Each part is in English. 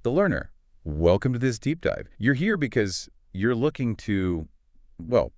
The learner, welcome to this deep dive. You're here because you're looking to, well,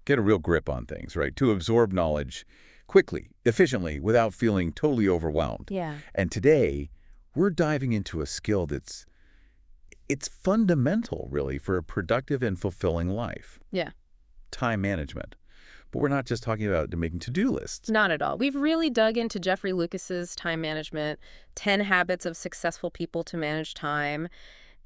get a real grip on things, right? To absorb knowledge quickly, efficiently, without feeling totally overwhelmed. Yeah. And today, we're diving into a skill it's fundamental, really, for a productive and fulfilling life. Yeah. Time management. But we're not just talking about making to-do lists. Not at all. We've really dug into Geoffrey Lucas's time management, 10 habits of successful people to manage time.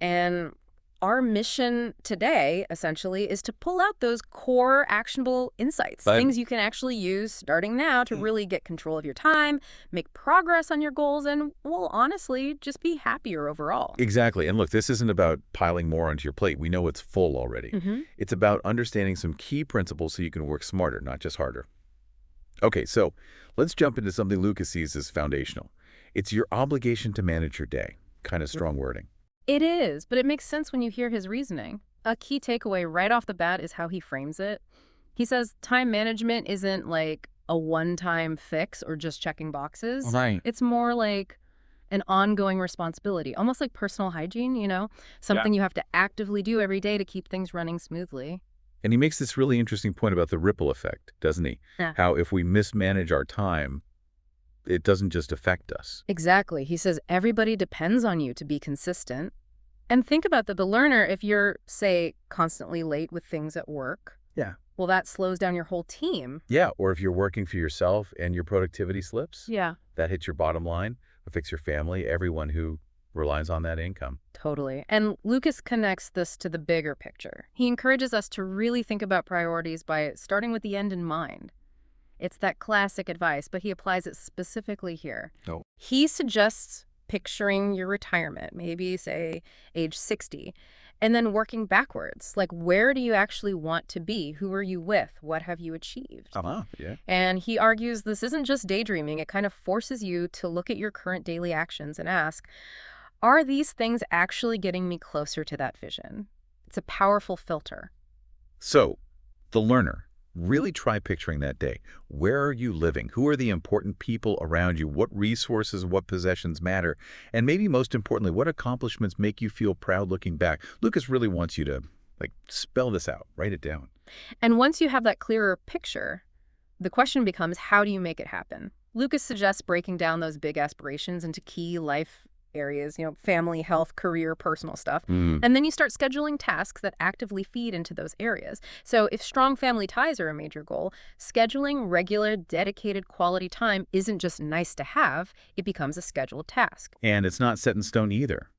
And our mission today, essentially, is to pull out those core actionable insights, But things you can actually use starting now to really get control of your time, make progress on your goals, and, well, honestly, just be happier overall. Exactly. And look, this isn't about piling more onto your plate. We know it's full already. It's about understanding some key principles so you can work smarter, not just harder. Okay, so let's jump into something Lucas sees as foundational. It's your obligation to manage your day. Kind of strong wording. It is, but it makes sense when you hear his reasoning. A key takeaway right off the bat is how he frames it. He says time management isn't like a one-time fix or just checking boxes. Right. It's more like an ongoing responsibility, almost like personal hygiene, something you have to actively do every day to keep things running smoothly. And he makes this really interesting point about the ripple effect, doesn't he? Yeah. How if we mismanage our time, it doesn't just affect us. Exactly. He says everybody depends on you to be consistent. And think about the learner, if you're, say, constantly late with things at work. Yeah. Well, that slows down your whole team. Yeah, or if you're working for yourself and your productivity slips, Yeah. that hits your bottom line, affects your family, everyone who relies on that income. Totally. And Lucas connects this to the bigger picture. He encourages us to really think about priorities by starting with the end in mind. It's that classic advice, but he applies it specifically here. Oh. He suggests picturing your retirement, maybe, say, age 60, and then working backwards. Like, where do you actually want to be? Who are you with? What have you achieved? Yeah. And he argues this isn't just daydreaming. It kind of forces you to look at your current daily actions and ask, are these things actually getting me closer to that vision? It's a powerful filter. So, the learner, really try picturing that day. Where are you living? Who are the important people around you? What resources, what possessions matter? And maybe most importantly, what accomplishments make you feel proud looking back? Lucas really wants you to, spell this out, write it down. And once you have that clearer picture, the question becomes, how do you make it happen? Lucas suggests breaking down those big aspirations into key life areas, family, health, career, personal stuff. And then you start scheduling tasks that actively feed into those areas. So if strong family ties are a major goal, scheduling regular, dedicated quality time isn't just nice to have, it becomes a scheduled task. And it's not set in stone either.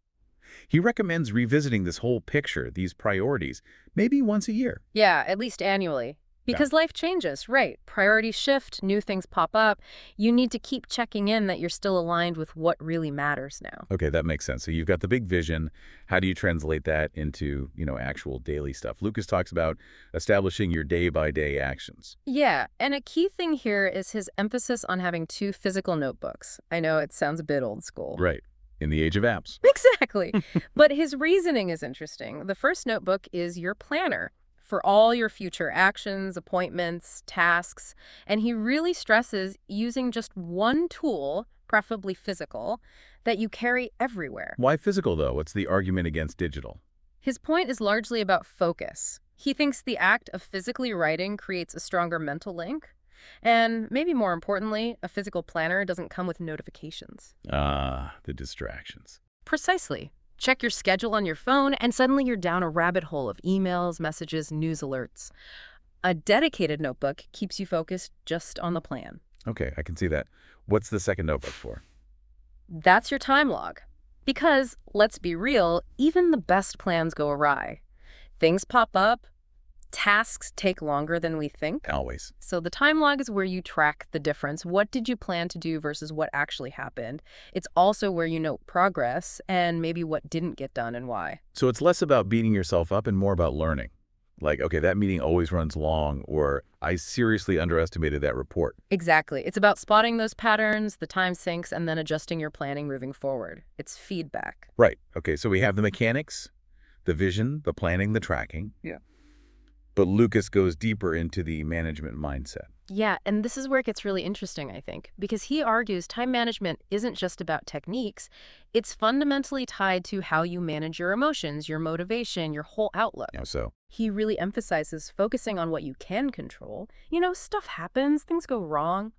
He recommends revisiting this whole picture, these priorities, maybe once a year. Yeah, at least annually. Because life changes, right? Priorities shift, new things pop up. You need to keep checking in that you're still aligned with what really matters now. Okay, that makes sense. So you've got the big vision. How do you translate that into, actual daily stuff? Lucas talks about establishing your day-by-day actions. Yeah, and a key thing here is his emphasis on having 2 physical notebooks. I know it sounds a bit old school. Right. In the age of apps. Exactly. But his reasoning is interesting. The first notebook is your planner for all your future actions, appointments, tasks. And he really stresses using just one tool, preferably physical, that you carry everywhere. Why physical, though? What's the argument against digital? His point is largely about focus. He thinks the act of physically writing creates a stronger mental link. And maybe more importantly, a physical planner doesn't come with notifications. The distractions. Precisely. Check your schedule on your phone, and suddenly you're down a rabbit hole of emails, messages, news alerts. A dedicated notebook keeps you focused just on the plan. Okay, I can see that. What's the second notebook for? That's your time log. Because, let's be real, even the best plans go awry. Things pop up. Tasks take longer than we think. Always. So the time log is where you track the difference. What did you plan to do versus what actually happened? It's also where you note progress and maybe what didn't get done and why. So it's less about beating yourself up and more about learning. Like, okay, that meeting always runs long, or I seriously underestimated that report. Exactly. It's about spotting those patterns, the time sinks, and then adjusting your planning moving forward. It's feedback. Right. Okay, so we have the mechanics, the vision, the planning, the tracking. Yeah. But Lucas goes deeper into the management mindset. Yeah, and this is where it gets really interesting, I think, because he argues time management isn't just about techniques. It's fundamentally tied to how you manage your emotions, your motivation, your whole outlook. So, He really emphasizes focusing on what you can control. Stuff happens, things go wrong.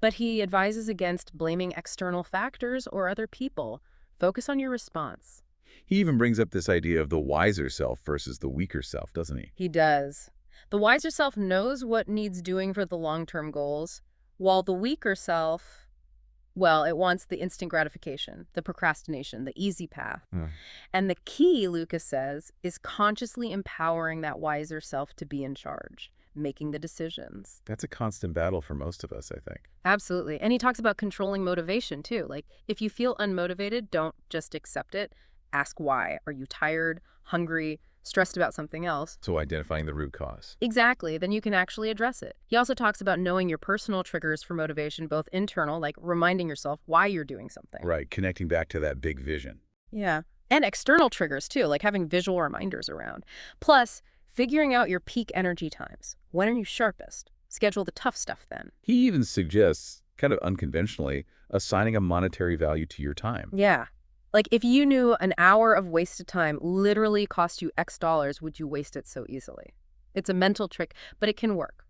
But he advises against blaming external factors or other people. Focus on your response. he even brings up this idea of the wiser self versus the weaker self, doesn't he? He does. The wiser self knows what needs doing for the long-term goals, while the weaker self, well, it wants the instant gratification, the procrastination, the easy path. And the key, Lucas says, is consciously empowering that wiser self to be in charge, making the decisions. That's a constant battle for most of us, I think. Absolutely. And he talks about controlling motivation, too. Like, if you feel unmotivated, don't just accept it. Ask why. Are you tired, hungry, stressed about something else? So identifying the root cause. Exactly. Then you can actually address it. He also talks about knowing your personal triggers for motivation, both internal, like reminding yourself why you're doing something. Right, connecting back to that big vision. Yeah. And external triggers, too, like having visual reminders around. Plus, figuring out your peak energy times. When are you sharpest? Schedule the tough stuff then. He even suggests, kind of unconventionally, assigning a monetary value to your time. Yeah. Like, if you knew an hour of wasted time literally cost you X dollars, would you waste it so easily? It's a mental trick, but it can work.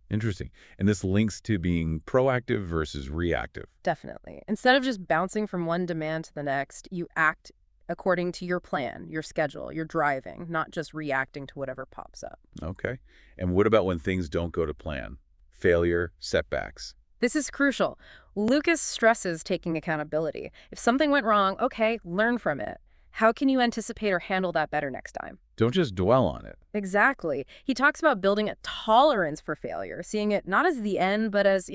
Interesting. And this links to being proactive versus reactive. Definitely. Instead of just bouncing from one demand to the next, you act according to your plan, your schedule, your driving, not just reacting to whatever pops up. Okay. And what about when things don't go to plan? Failure, setbacks. This is crucial. Lucas stresses taking accountability. If something went wrong, okay, learn from it. How can you anticipate or handle that better next time? Don't just dwell on it. Exactly. He talks about building a tolerance for failure, seeing it not as the end, but as,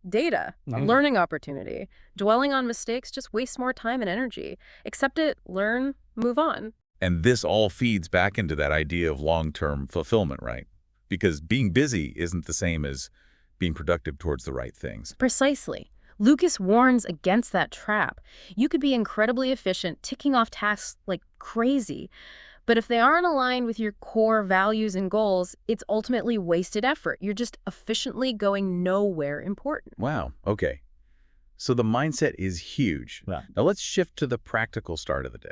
data, a learning opportunity. Dwelling on mistakes just wastes more time and energy. Accept it, learn, move on. And this all feeds back into that idea of long-term fulfillment, right? Because being busy isn't the same as being productive towards the right things. Precisely. Lucas warns against that trap. You could be incredibly efficient, ticking off tasks like crazy, but if they aren't aligned with your core values and goals, it's ultimately wasted effort. You're just efficiently going nowhere important. Wow. Okay. So the mindset is huge. Yeah. Now let's shift to the practical start of the day.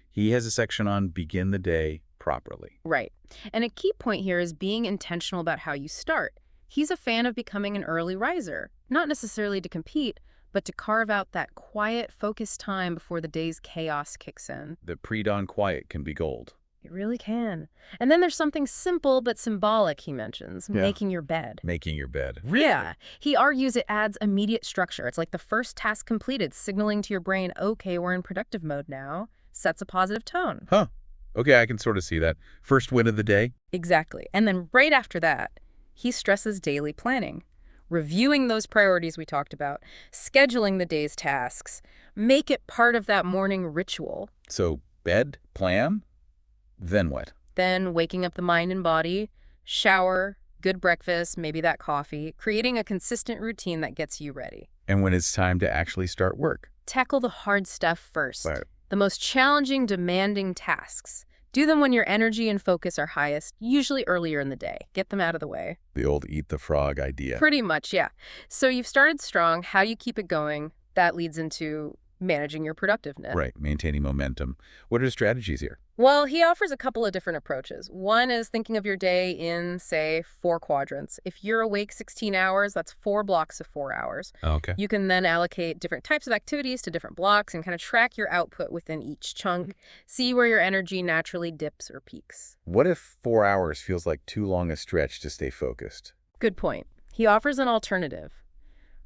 He has a section on begin the day properly. Right. And a key point here is being intentional about how you start. He's a fan of becoming an early riser, not necessarily to compete, but to carve out that quiet, focused time before the day's chaos kicks in. The pre-dawn quiet can be gold. It really can. And then there's something simple but symbolic he mentions, making your bed. Making your bed. Yeah. He argues it adds immediate structure. It's like the first task completed, signaling to your brain, okay, we're in productive mode now. Sets a positive tone. Huh. Okay, I can sort of see that. First win of the day. Exactly. And then right after that, he stresses daily planning. Reviewing those priorities we talked about, scheduling the day's tasks, make it part of that morning ritual. So bed, plan, then what? Then waking up the mind and body, shower, good breakfast, maybe that coffee, creating a consistent routine that gets you ready. And when it's time to actually start work? Tackle the hard stuff first. Right. The most challenging, demanding tasks. Do them when your energy and focus are highest, usually earlier in the day. Get them out of the way. The old eat the frog idea. Pretty much, yeah. So you've started strong. How do you keep it going? That leads into managing your productiveness. Right, maintaining momentum. What are the strategies here? Well, he offers a couple of different approaches. One is thinking of your day in, say, 4 quadrants. If you're awake 16 hours, that's 4 blocks of 4 hours. Okay. You can then allocate different types of activities to different blocks and kind of track your output within each chunk. See where your energy naturally dips or peaks. What if 4 hours feels like too long a stretch to stay focused? Good point. He offers an alternative.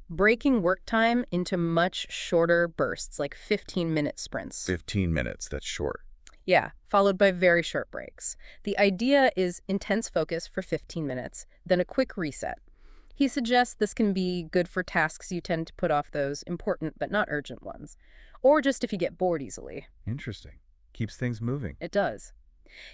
Breaking work time into much shorter bursts, like 15-minute sprints. 15 minutes, that's short. Yeah, followed by very short breaks. The idea is intense focus for 15 minutes, then a quick reset. He suggests this can be good for tasks you tend to put off, those important but not urgent ones, or just if you get bored easily. Interesting. Keeps things moving. It does.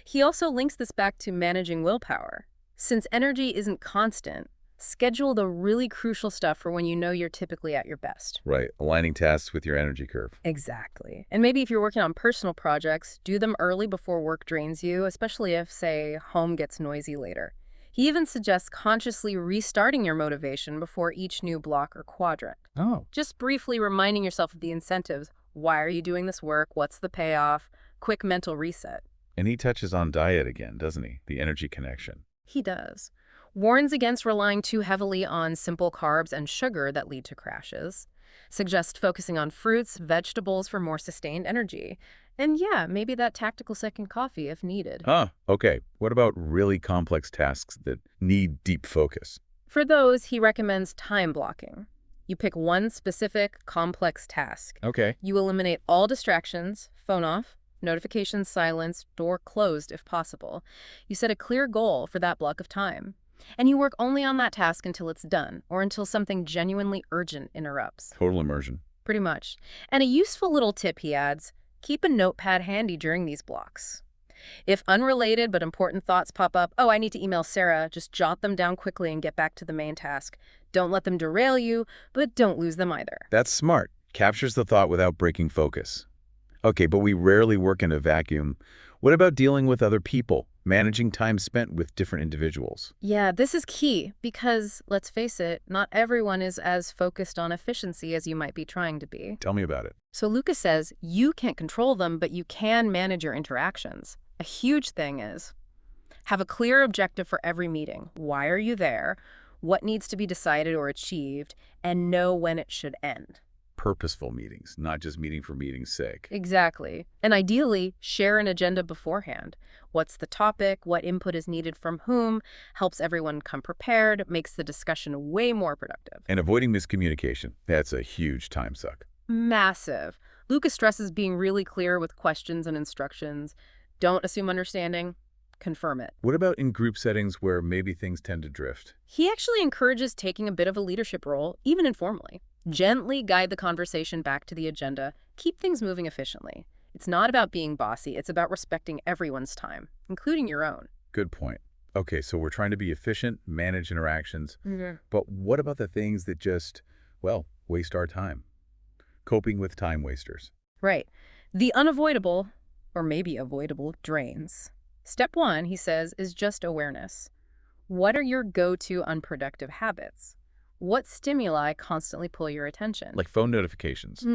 He also links this back to managing willpower. Since energy isn't constant, Schedule the really crucial stuff for when you know you're typically at your best. Right, aligning tasks with your energy curve. Exactly. And maybe if you're working on personal projects, do them early before work drains you, especially if, say, home gets noisy later. He even suggests consciously restarting your motivation before each new block or quadrant. Oh. Just briefly reminding yourself of the incentives. Why are you doing this work? What's the payoff? Quick mental reset. And he touches on diet again, doesn't he? The energy connection. He does. Warns against relying too heavily on simple carbs and sugar that lead to crashes. Suggests focusing on fruits, vegetables for more sustained energy. And yeah, maybe that tactical second coffee if needed. Okay. What about really complex tasks that need deep focus? For those, he recommends time blocking. You pick one specific, complex task. Okay. You eliminate all distractions, phone off, notifications silenced, door closed if possible. You set a clear goal for that block of time. And you work only on that task until it's done, or until something genuinely urgent interrupts. Total immersion. Pretty much. And a useful little tip, he adds, keep a notepad handy during these blocks. If unrelated but important thoughts pop up, oh, I need to email Sarah, just jot them down quickly and get back to the main task. Don't let them derail you, but don't lose them either. That's smart. Captures the thought without breaking focus. Okay, but we rarely work in a vacuum. What about dealing with other people, managing time spent with different individuals? Yeah, this is key because, let's face it, not everyone is as focused on efficiency as you might be trying to be. Tell me about it. So Lucas says you can't control them, but you can manage your interactions. A huge thing is have a clear objective for every meeting. Why are you there? What needs to be decided or achieved? And know when it should end. Purposeful meetings, not just meeting for meeting's sake. Exactly. And ideally, share an agenda beforehand. What's the topic? What input is needed from whom? Helps everyone come prepared, makes the discussion way more productive. And avoiding miscommunication, that's a huge time suck. Massive. Lucas stresses being really clear with questions and instructions. Don't assume understanding. Confirm it. What about in group settings where maybe things tend to drift? He actually encourages taking a bit of a leadership role, even informally. Gently guide the conversation back to the agenda. Keep things moving efficiently. It's not about being bossy. It's about respecting everyone's time, including your own. Good point. Okay, so we're trying to be efficient, manage interactions, but what about the things that just, well, waste our time? Coping with time wasters. Right. The unavoidable, or maybe avoidable, drains. Step one, he says, is just awareness. What are your go-to unproductive habits? What stimuli constantly pull your attention? Like phone notifications,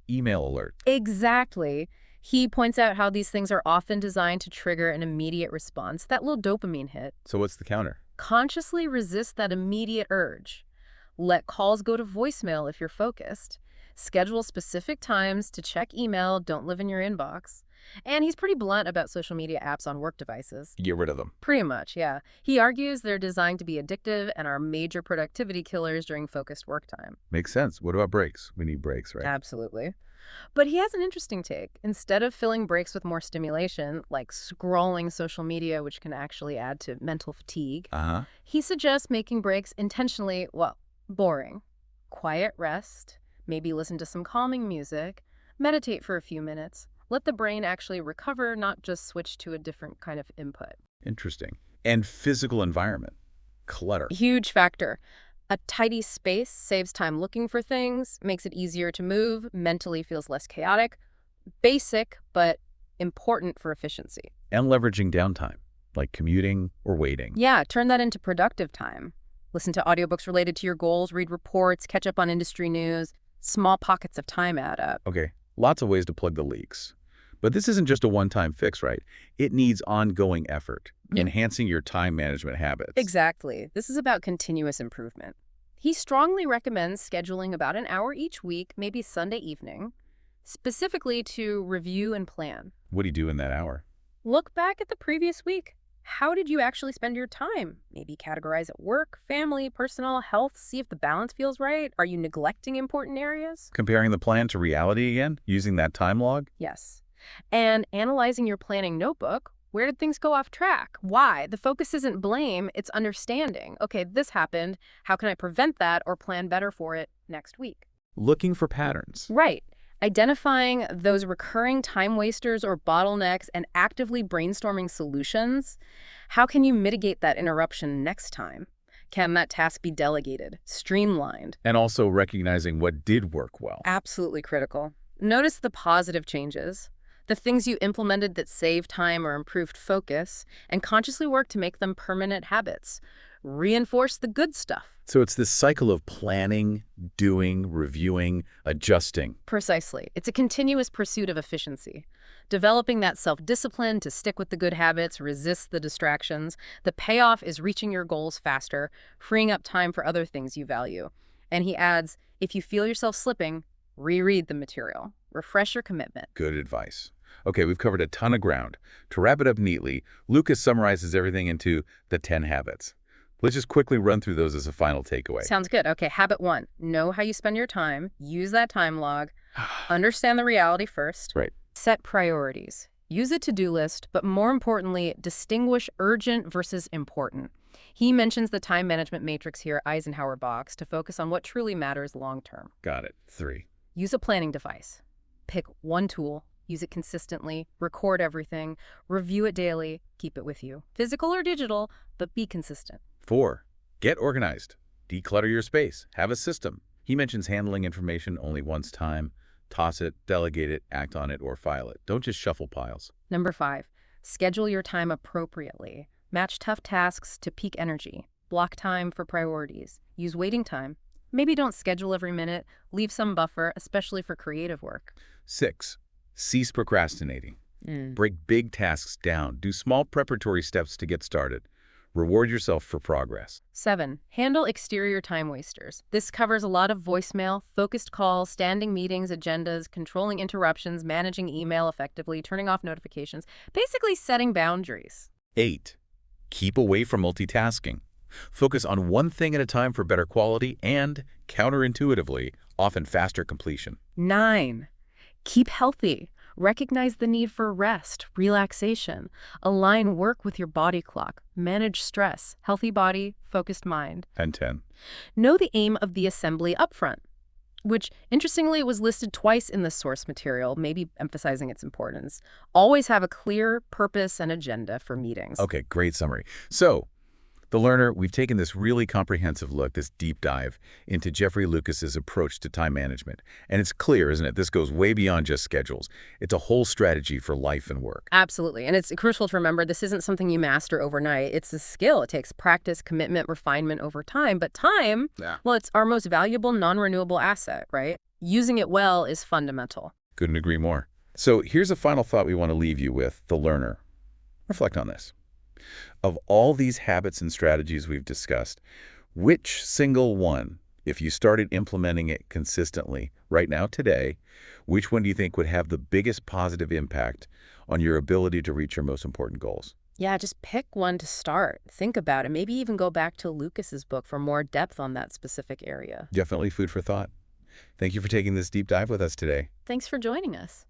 email alert. Exactly. He points out how these things are often designed to trigger an immediate response, that little dopamine hit. So what's the counter? Consciously resist that immediate urge. Let calls go to voicemail if you're focused. Schedule specific times to check email, don't live in your inbox. And he's pretty blunt about social media apps on work devices. Get rid of them. Pretty much, yeah. He argues they're designed to be addictive and are major productivity killers during focused work time. Makes sense. What about breaks? We need breaks, right? Absolutely. But he has an interesting take. Instead of filling breaks with more stimulation, like scrolling social media, which can actually add to mental fatigue, he suggests making breaks intentionally, well, boring. Quiet rest, maybe listen to some calming music, meditate for a few minutes. Let the brain actually recover, not just switch to a different kind of input. Interesting. And physical environment. Clutter. Huge factor. A tidy space saves time looking for things, makes it easier to move, mentally feels less chaotic. Basic, but important for efficiency. And leveraging downtime, like commuting or waiting. Yeah, turn that into productive time. Listen to audiobooks related to your goals, read reports, catch up on industry news. Small pockets of time add up. Okay, lots of ways to plug the leaks. But this isn't just a one-time fix, right? It needs ongoing effort, enhancing your time management habits. Exactly. This is about continuous improvement. He strongly recommends scheduling about an hour each week, maybe Sunday evening, specifically to review and plan. What do you do in that hour? Look back at the previous week. How did you actually spend your time? Maybe categorize it work, family, personal, health, see if the balance feels right. Are you neglecting important areas? Comparing the plan to reality again, using that time log? Yes. And analyzing your planning notebook. Where did things go off track? Why? The focus isn't blame, it's understanding. Okay, this happened. How can I prevent that or plan better for it next week? Looking for patterns. Right. Identifying those recurring time wasters or bottlenecks and actively brainstorming solutions. How can you mitigate that interruption next time? Can that task be delegated, streamlined? And also recognizing what did work well. Absolutely critical. Notice the positive changes, the things you implemented that saved time or improved focus, and consciously work to make them permanent habits. Reinforce the good stuff. So it's this cycle of planning, doing, reviewing, adjusting. Precisely. It's a continuous pursuit of efficiency. Developing that self-discipline to stick with the good habits, resist the distractions. The payoff is reaching your goals faster, freeing up time for other things you value. And he adds, if you feel yourself slipping, reread the material. Refresh your commitment. Good advice. Okay, we've covered a ton of ground. To wrap it up neatly, Lucas summarizes everything into the 10 habits. Let's just quickly run through those as a final takeaway. Sounds good. Okay, habit 1. Know how you spend your time. Use that time log. Understand the reality first. Right. Set priorities. Use a to-do list, but more importantly, distinguish urgent versus important. He mentions the time management matrix here, Eisenhower box, to focus on what truly matters long-term. Got it. 3. Use a planning device. Pick one tool. Use it consistently. Record everything. Review it daily. Keep it with you. Physical or digital, but be consistent. 4. Get organized. Declutter your space. Have a system. He mentions handling information only once time. Toss it, delegate it, act on it, or file it. Don't just shuffle piles. Number 5. Schedule your time appropriately. Match tough tasks to peak energy. Block time for priorities. Use waiting time. Maybe don't schedule every minute. Leave some buffer, especially for creative work. 6. Cease procrastinating. Break big tasks down. Do small preparatory steps to get started. Reward yourself for progress. 7. Handle exterior time wasters. This covers a lot of voicemail, focused calls, standing meetings, agendas, controlling interruptions, managing email effectively, turning off notifications, basically setting boundaries. 8. Keep away from multitasking. Focus on one thing at a time for better quality and, counterintuitively, often faster completion. 9. Keep healthy. Recognize the need for rest, relaxation. Align work with your body clock. Manage stress. Healthy body, focused mind. And 10. Know the aim of the assembly upfront, which, interestingly, was listed twice in the source material, maybe emphasizing its importance. Always have a clear purpose and agenda for meetings. Okay, great summary. So, The Learner, we've taken this really comprehensive look, this deep dive into Geoffery Lucas's approach to time management. And it's clear, isn't it? This goes way beyond just schedules. It's a whole strategy for life and work. Absolutely. And it's crucial to remember this isn't something you master overnight. It's a skill. It takes practice, commitment, refinement over time. But time, well, it's our most valuable non-renewable asset, right? Using it well is fundamental. Couldn't agree more. So here's a final thought we want to leave you with, The Learner. Reflect on this. Of all these habits and strategies we've discussed, which single one, if you started implementing it consistently right now, today, which one do you think would have the biggest positive impact on your ability to reach your most important goals? Yeah, just pick one to start. Think about it. Maybe even go back to Lucas's book for more depth on that specific area. Definitely food for thought. Thank you for taking this deep dive with us today. Thanks for joining us.